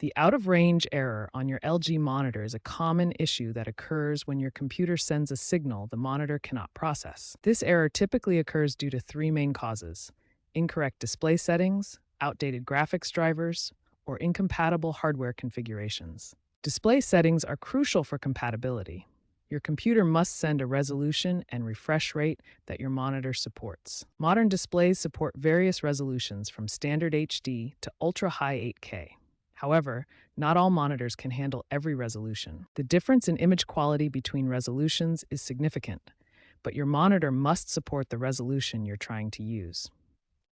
The out-of-range error on your LG monitor is a common issue that occurs when your computer sends a signal the monitor cannot process. This error typically occurs due to three main causes: incorrect display settings, outdated graphics drivers, or incompatible hardware configurations. Display settings are crucial for compatibility. Your computer must send a resolution and refresh rate that your monitor supports. Modern displays support various resolutions from standard HD to ultra-high 8K. However, not all monitors can handle every resolution. The difference in image quality between resolutions is significant, but your monitor must support the resolution you're trying to use.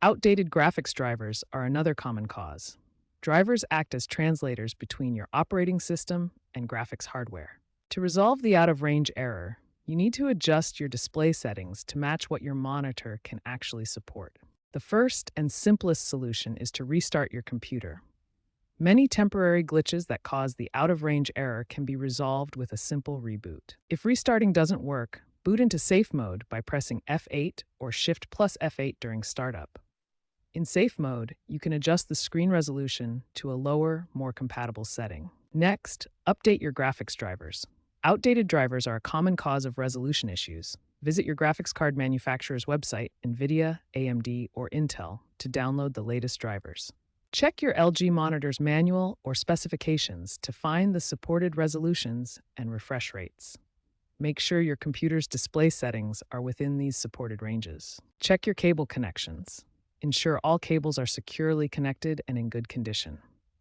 Outdated graphics drivers are another common cause. Drivers act as translators between your operating system and graphics hardware. To resolve the out-of-range error, you need to adjust your display settings to match what your monitor can actually support. The first and simplest solution is to restart your computer. Many temporary glitches that cause the out-of-range error can be resolved with a simple reboot. If restarting doesn't work, boot into safe mode by pressing F8 or Shift plus F8 during startup. In safe mode, you can adjust the screen resolution to a lower, more compatible setting. Next, update your graphics drivers. Outdated drivers are a common cause of resolution issues. Visit your graphics card manufacturer's website, NVIDIA, AMD, or Intel, to download the latest drivers. Check your LG monitor's manual or specifications to find the supported resolutions and refresh rates. Make sure your computer's display settings are within these supported ranges. Check your cable connections. Ensure all cables are securely connected and in good condition.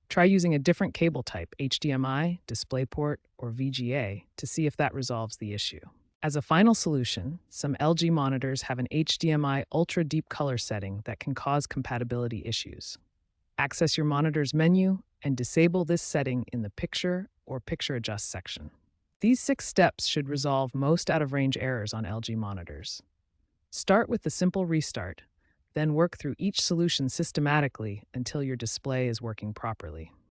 Try using a different cable type, HDMI, DisplayPort, or VGA, to see if that resolves the issue. As a final solution, some LG monitors have an HDMI Ultra Deep Color setting that can cause compatibility issues. Access your monitor's menu and disable this setting in the Picture or Picture Adjust section. These 6 steps should resolve most out-of-range errors on LG monitors. Start with the simple restart, then work through each solution systematically until your display is working properly.